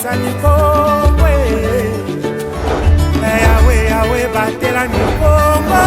ezali Kongo yawe batela mi Kongo.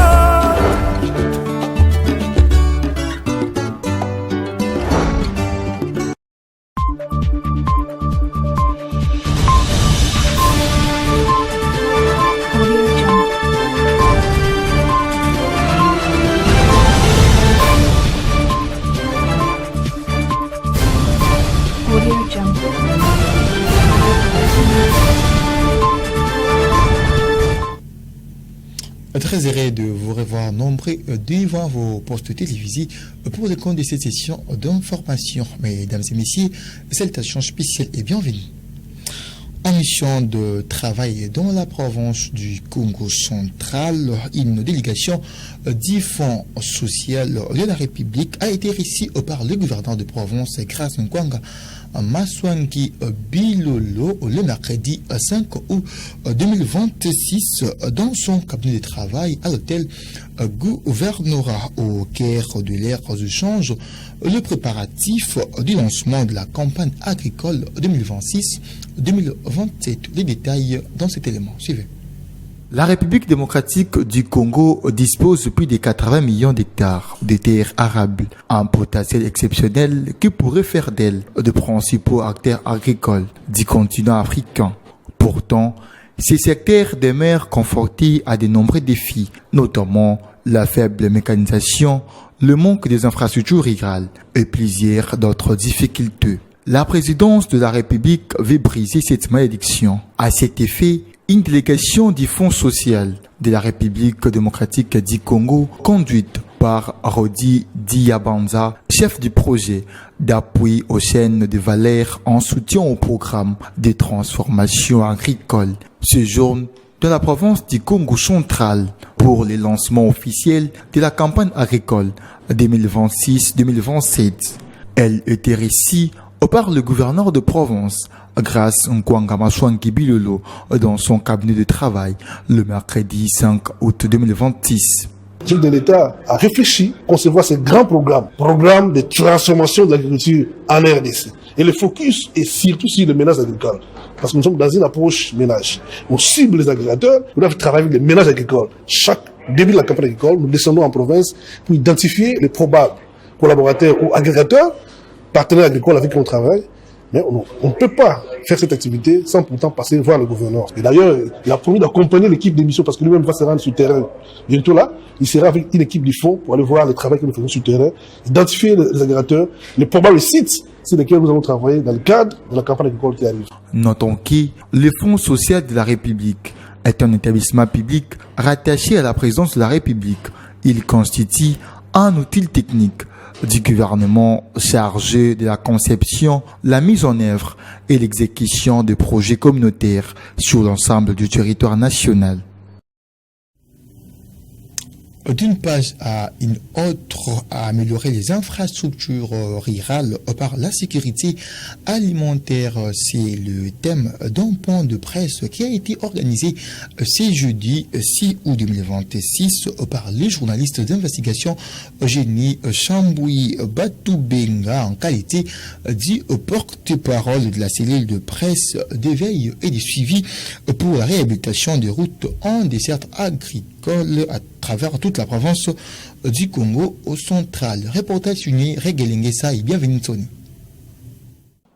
Très heureux de vous revoir nombreux devant vos postes télévisés pour le compte de cette session d'information. Mesdames et messieurs, salutations spéciales et bienvenue. En mission de travail dans la province du Congo central, une délégation du Fonds social de la République a été reçue par le gouverneur de province Grace Nkwanga Maswangi Bilolo le mercredi 5 août 2026 dans son cabinet de travail à l'hôtel Gouvernorat au cœur de l'ère du change, le préparatif du lancement de la campagne agricole 2026-2027. Les détails dans cet élément. Suivez. La République démocratique du Congo dispose de plus de 80 millions d'hectares de terres arables, un potentiel exceptionnel qui pourrait faire d'elle de principaux acteurs agricoles du continent africain. Pourtant, ces secteurs demeurent confrontés à de nombreux défis, notamment la faible mécanisation, le manque des infrastructures rurales et plusieurs d'autres difficultés. La présidence de la République veut briser cette malédiction. À cet effet, une délégation du Fonds social de la République démocratique du Congo, conduite par Rodi Diabanza, chef du projet d'appui aux chaînes de valeur en soutien au programme de transformation agricole, séjourne dans la province du Congo central pour le lancement officiel de la campagne agricole 2026-2027. Elle était reçue par le gouverneur de province, Grace Nkwanga Maswangi Bilolo, dans son cabinet de travail le mercredi 5 août 2026. Le chef de l'État a réfléchi à concevoir ce grand programme de transformation de l'agriculture en RDC. Et le focus est surtout sur le ménage agricole. Parce que nous sommes dans une approche ménage. On cible les agriculteurs, nous devons travailler avec les ménages agricoles. Chaque début de la campagne agricole, nous descendons en province pour identifier les probables collaborateurs ou agriculteurs, partenaires agricoles avec qui on travaille. Mais on ne peut pas faire cette activité sans pourtant passer voir le gouverneur. Et d'ailleurs, il a promis d'accompagner l'équipe d'émission parce que lui-même va se rendre sur le terrain. Bientôt là, il sera avec une équipe du fonds pour aller voir le travail que nous faisons sur le terrain, identifier les agriculteurs, les probables sites sur lesquels nous allons travailler dans le cadre de la campagne agricole qui arrive. Notons que le Fonds social de la République est un établissement public rattaché à la présidence de la République. Il constitue un outil technique du gouvernement chargé de la conception, la mise en œuvre et l'exécution de projets communautaires sur l'ensemble du territoire national. D'une page à une autre, à améliorer les infrastructures rurales par la sécurité alimentaire. C'est le thème d'un point de presse qui a été organisé ce jeudi 6 août 2026 par le journaliste d'investigation Eugénie Chamboui Batoubenga en qualité du porte-parole de la cellule de presse d'éveil et de suivi pour la réhabilitation des routes en dessert agricole à travers toute la province du Congo au central. Reportage signé Regelingesa et bienvenue Tony.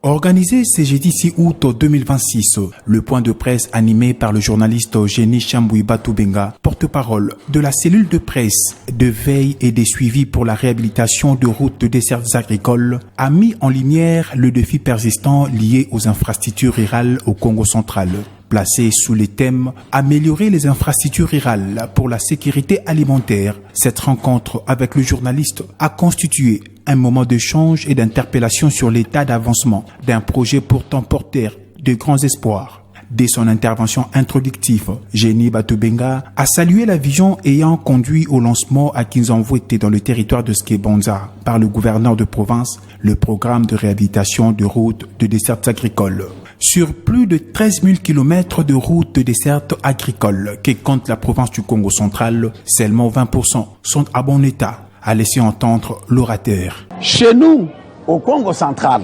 Organisé ce jeudi 6 août 2026, le point de presse animé par le journaliste Eugénie Chamboui Batoubenga, porte-parole de la cellule de presse de veille et de suivi pour la réhabilitation de routes de dessertes agricoles, a mis en lumière le défi persistant lié aux infrastructures rurales au Congo central. Placé sous les thèmes « Améliorer les infrastructures rurales pour la sécurité alimentaire », cette rencontre avec le journaliste a constitué un moment d'échange et d'interpellation sur l'état d'avancement d'un projet pourtant porteur de grands espoirs. Dès son intervention introductive, Eugénie Batoubenga a salué la vision ayant conduit au lancement à Kinzanvouete dans le territoire de Skebonza par le gouverneur de province, le programme de réhabilitation de routes de dessertes agricoles. Sur plus de 13 000 km de routes de dessertes agricoles que compte la province du Congo central, seulement 20% sont à bon état, a laissé entendre l'orateur. Chez nous, au Congo central,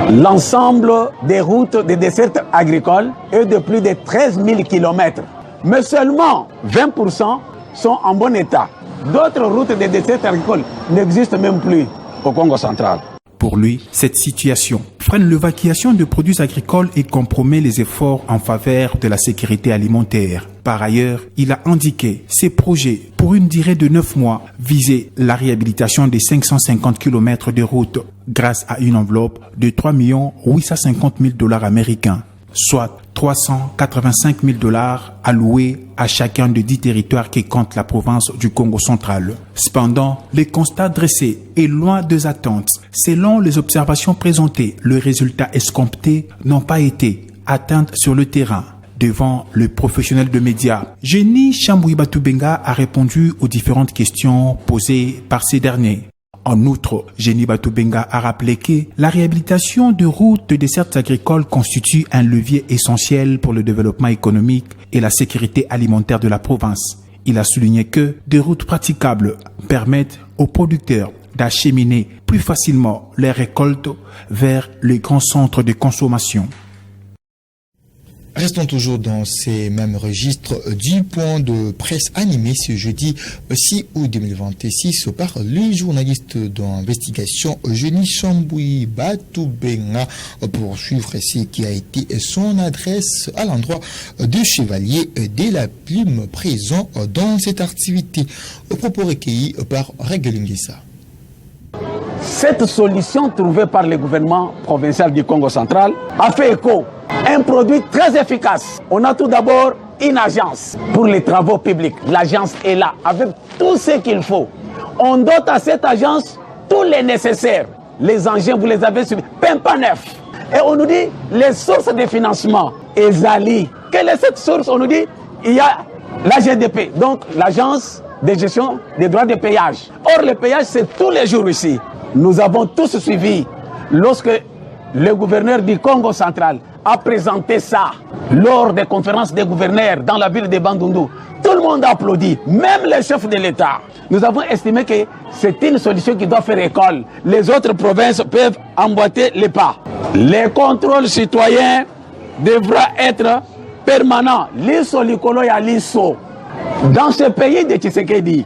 l'ensemble des routes des dessertes agricoles est de plus de 13 000 km. Mais seulement 20% sont en bon état. D'autres routes des dessertes agricoles n'existent même plus au Congo central. Pour lui, cette situation freine l'évacuation de produits agricoles et compromet les efforts en faveur de la sécurité alimentaire. Par ailleurs, il a indiqué ses projets pour une durée de 9 mois visaient la réhabilitation des 550 km de routes grâce à une enveloppe de 3 850 000 $ américains, soit 385 000 $ alloués à chacun des 10 territoires qui comptent la province du Congo central. Cependant, les constats dressés est loin des attentes. Selon les observations présentées, les résultats escomptés n'ont pas été atteints sur le terrain. Devant le professionnel de médias, Génie Chambouy Batoubenga a répondu aux différentes questions posées par ces derniers. En outre, Génie Batoubenga a rappelé que la réhabilitation de routes de dessertes agricoles constitue un levier essentiel pour le développement économique et la sécurité alimentaire de la province. Il a souligné que des routes praticables permettent aux producteurs d'acheminer plus facilement les récoltes vers les grands centres de consommation. Restons toujours dans ces mêmes registres du point de presse animé ce jeudi 6 août 2026 par le journaliste d'investigation Génie Chambouy Batoubenga pour suivre ce qui a été son adresse à l'endroit du chevalier de la plume présent dans cette activité. Au propos recueillis par Regelingisa. Cette solution trouvée par le gouvernement provincial du Congo central a fait écho. Un produit très efficace. On a tout d'abord une agence pour les travaux publics. L'agence est là avec tout ce qu'il faut. On dote à cette agence tout les nécessaires. Les engins, vous les avez suivis, pas neuf. Et on nous dit les sources de financement. ESALI. Quelle est cette source? On nous dit il y a la GDP, donc l'agence de gestion des droits de péage. Or, le péage, c'est tous les jours ici. Nous avons tous suivi lorsque le gouverneur du Congo central a présenté ça lors des conférences des gouverneurs dans la ville de Bandundu. Tout le monde a applaudi, même les chefs de l'État. Nous avons estimé que c'est une solution qui doit faire école. Les autres provinces peuvent emboîter les pas. Les contrôles citoyens devront être permanents. L'ISO, l'Ikolo et l'ISO. Dans ce pays de Tshisekedi,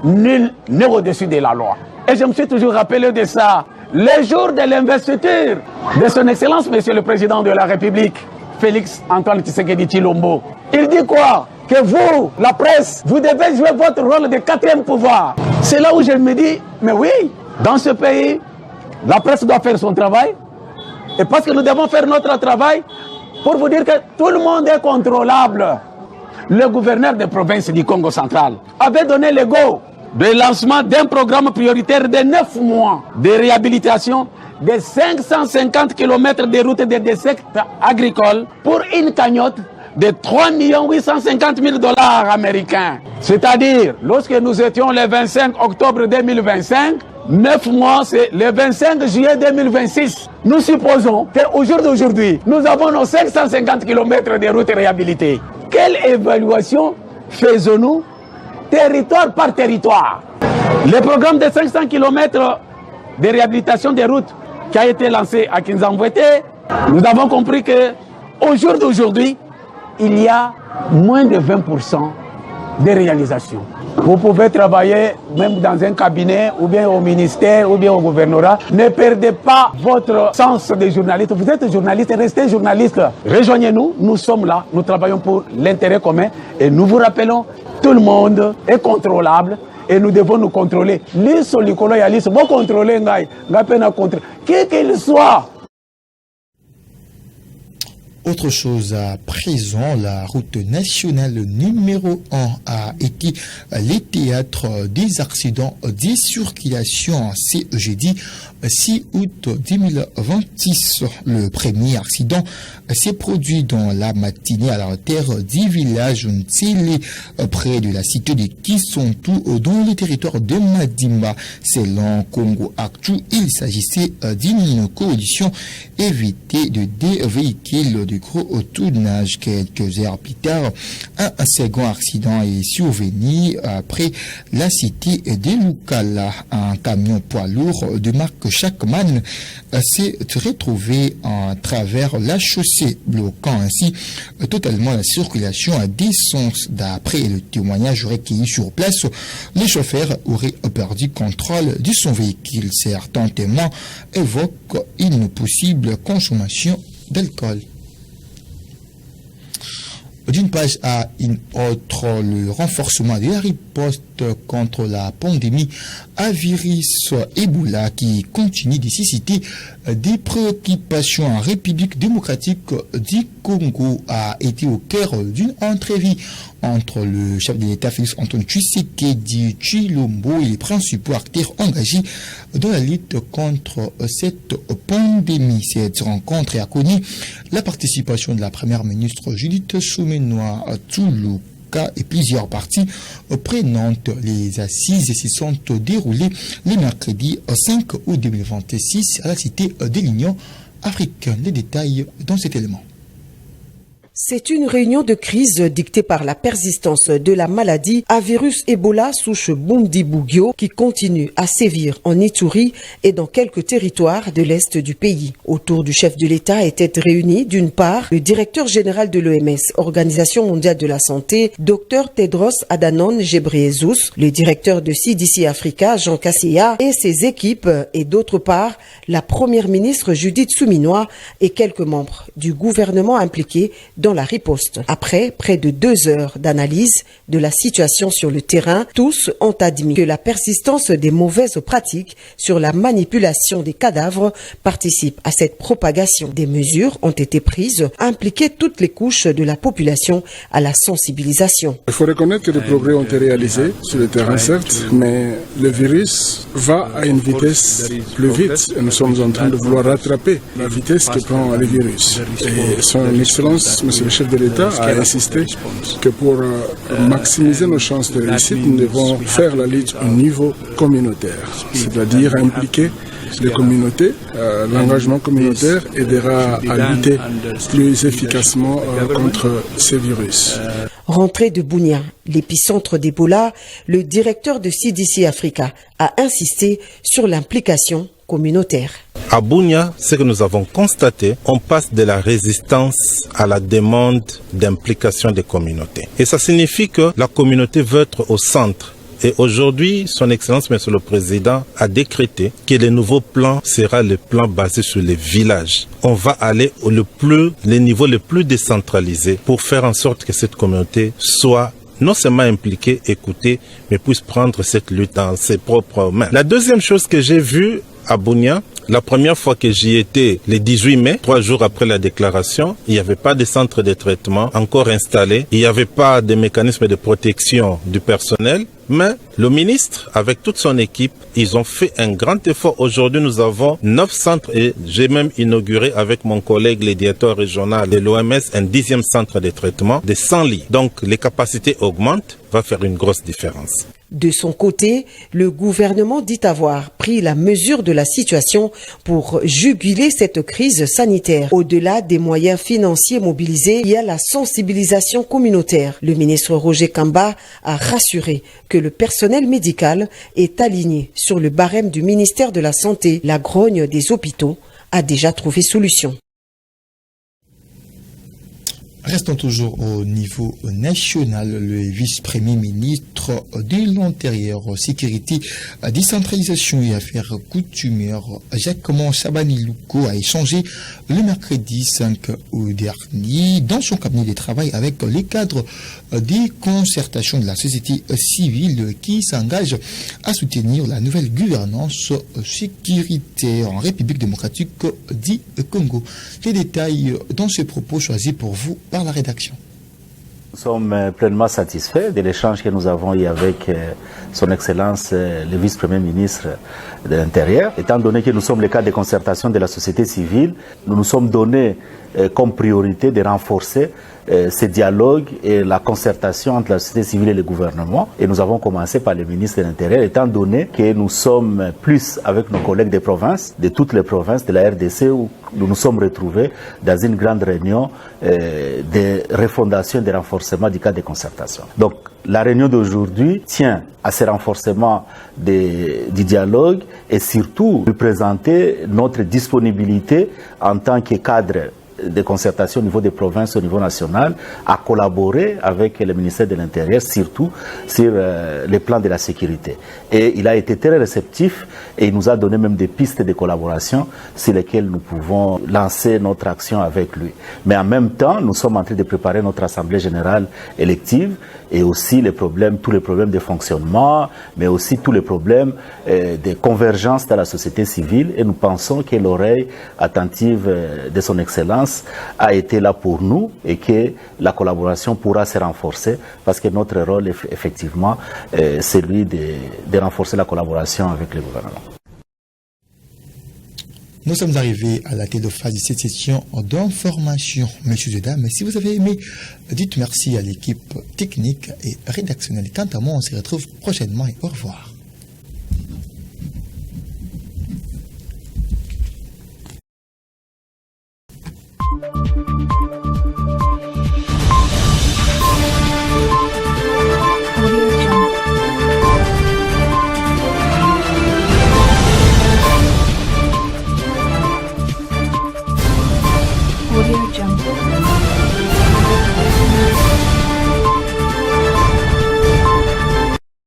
nul n'est au-dessus de la loi. Et je me suis toujours rappelé de ça. Le jour de l'investiture de son Excellence, Monsieur le Président de la République, Félix Antoine Tshisekedi Tshilombo, il dit quoi? Que vous, la presse, vous devez jouer votre rôle de quatrième pouvoir. C'est là où je me dis, mais oui, dans ce pays, la presse doit faire son travail. Et parce que nous devons faire notre travail, pour vous dire que tout le monde est contrôlable. Le gouverneur de province du Congo central avait donné le go de lancement d'un programme prioritaire de 9 mois de réhabilitation de 550 km de routes de dessertes agricoles pour une cagnotte de 3 850 000 $ américains. C'est-à-dire, lorsque nous étions le 25 octobre 2025, 9 mois, c'est le 25 juillet 2026. Nous supposons qu'au jour d'aujourd'hui, nous avons nos 550 km de routes réhabilitées. Quelle évaluation faisons-nous territoire par territoire? Le programme de 500 km de réhabilitation des routes qui a été lancé à Kinzambwete, nous avons compris qu'au jour d'aujourd'hui, il y a moins de 20% de réalisation. Vous pouvez travailler même dans un cabinet, ou bien au ministère, ou bien au gouvernorat. Ne perdez pas votre sens de journaliste. Vous êtes journaliste, restez journaliste. Rejoignez-nous, nous sommes là, nous travaillons pour l'intérêt commun. Et nous vous rappelons, tout le monde est contrôlable et nous devons nous contrôler. L'ISO, l'Ikolo et l'ISO, vous contrôlez, qui qu'il soit. Autre chose à présent, la route nationale numéro 1 a été le théâtre des accidents de circulation ce jeudi 6 août 2026. Le premier accident s'est produit dans la matinée à l'artère du village Ntsele, près de la cité de Kisontou, dans le territoire de Madimba. Selon Congo Actu, il s'agissait d'une coalition évitée de deux véhicules de de gros tonnage. Quelques heures plus tard, un second accident est survenu après la cité de Lukala. Un camion poids lourd de marque Shackman s'est retrouvé à travers la chaussée, bloquant ainsi totalement la circulation à des sens. D'après le témoignage recueilli sur place, le chauffeur aurait perdu contrôle de son véhicule. Certains témoins évoquent une possible consommation d'alcool. D'une page à une autre, le renforcement de la riposte contre la pandémie à virus Ebola qui continue de susciter des préoccupations en République démocratique du Congo a été au cœur d'une entrevue entre le chef de l'État Félix Antoine Tshisekedi Tshilombo et les principaux acteurs engagés dans la lutte contre cette pandémie. Cette rencontre a connu la participation de la première ministre Judith Suminwa Tshilombo et plusieurs parties prenantes. Les assises se sont déroulées le mercredi 5 août 2026 à la cité de l'Union africaine. Les détails dans cet élément. C'est une réunion de crise dictée par la persistance de la maladie à virus Ebola souche Bundibugyo qui continue à sévir en Ituri et dans quelques territoires de l'est du pays. Autour du chef de l'État étaient réunis d'une part le directeur général de l'OMS, Organisation mondiale de la santé, Dr Tedros Adhanom Ghebreyesus, le directeur de CDC Africa, Jean Kasseya et ses équipes et d'autre part la première ministre Judith Suminwa et quelques membres du gouvernement impliqués dans la riposte. Après près de 2 heures d'analyse de la situation sur le terrain, tous ont admis que la persistance des mauvaises pratiques sur la manipulation des cadavres participe à cette propagation. Des mesures ont été prises, impliquer toutes les couches de la population à la sensibilisation. Il faut reconnaître que des progrès ont été réalisés sur le terrain, certes, mais le virus va à une vitesse plus vite et nous sommes en train de vouloir rattraper la vitesse que prend le virus. Et son excellence, Monsieur le chef de l'État a insisté que pour maximiser nos chances de réussite, nous devons faire la lutte au niveau communautaire, c'est-à-dire impliquer les communautés. L'engagement communautaire aidera à lutter plus efficacement contre ces virus. Rentrée de Bunia, l'épicentre d'Ebola, le directeur de CDC Africa a insisté sur l'implication communautaire. À Bunia, ce que nous avons constaté, on passe de la résistance à la demande d'implication des communautés. Et ça signifie que la communauté veut être au centre. Et aujourd'hui, son Excellence, Monsieur le Président, a décrété que le nouveau plan sera le plan basé sur les villages. On va aller au les niveaux les plus décentralisés pour faire en sorte que cette communauté soit non seulement impliquée, écoutée, mais puisse prendre cette lutte dans ses propres mains. La deuxième chose que j'ai vue à Bunia, la première fois que j'y étais, le 18 mai, 3 jours après la déclaration, il n'y avait pas de centre de traitement encore installé, il n'y avait pas de mécanisme de protection du personnel, mais le ministre, avec toute son équipe, ils ont fait un grand effort. Aujourd'hui, nous avons 9 centres et j'ai même inauguré avec mon collègue, le directeur régional de l'OMS, un 10e centre de traitement de 100 lits. Donc, les capacités augmentent, va faire une grosse différence. De son côté, le gouvernement dit avoir pris la mesure de la situation pour juguler cette crise sanitaire. Au-delà des moyens financiers mobilisés, il y a la sensibilisation communautaire. Le ministre Roger Kamba a rassuré que le personnel médical est aligné sur le barème du ministère de la Santé. La grogne des hôpitaux a déjà trouvé solution. Restons toujours au niveau national. Le vice-premier ministre de l'Intérieur, Sécurité, Décentralisation et Affaires coutumières, Jacquemont Sabani-Louko, a échangé le mercredi 5 août dernier dans son cabinet de travail avec les cadres des concertations de la société civile qui s'engagent à soutenir la nouvelle gouvernance sécuritaire en République démocratique du Congo. Les détails dans ce propos choisis pour vous par la rédaction. Nous sommes pleinement satisfaits de l'échange que nous avons eu avec son Excellence le vice-premier ministre de l'Intérieur. Étant donné que nous sommes le cadre de concertation de la société civile, nous nous sommes donné comme priorité de renforcer ce dialogue et la concertation entre la société civile et le gouvernement. Et nous avons commencé par le ministre de l'Intérieur, étant donné que nous sommes plus avec nos collègues des provinces, de toutes les provinces de la RDC, où nous nous sommes retrouvés dans une grande réunion de refondation et de renforcement du cadre de concertation. Donc, la réunion d'aujourd'hui tient à ce renforcement du dialogue et surtout de présenter notre disponibilité en tant que cadre de concertation au niveau des provinces, au niveau national, à collaborer avec le ministère de l'Intérieur, surtout sur les plans de la sécurité. Et il a été très réceptif et il nous a donné même des pistes de collaboration sur lesquelles nous pouvons lancer notre action avec lui. Mais en même temps, nous sommes en train de préparer notre Assemblée générale élective et aussi tous les problèmes de fonctionnement, mais aussi tous les problèmes de convergence dans la société civile. Et nous pensons que l'oreille attentive de son Excellence a été là pour nous et que la collaboration pourra se renforcer parce que notre rôle est effectivement celui de renforcer la collaboration avec le gouvernement. Nous sommes arrivés à la téléphase de cette session d'information. Messieurs et dames, si vous avez aimé, dites merci à l'équipe technique et rédactionnelle. Quant à moi, on se retrouve prochainement et au revoir.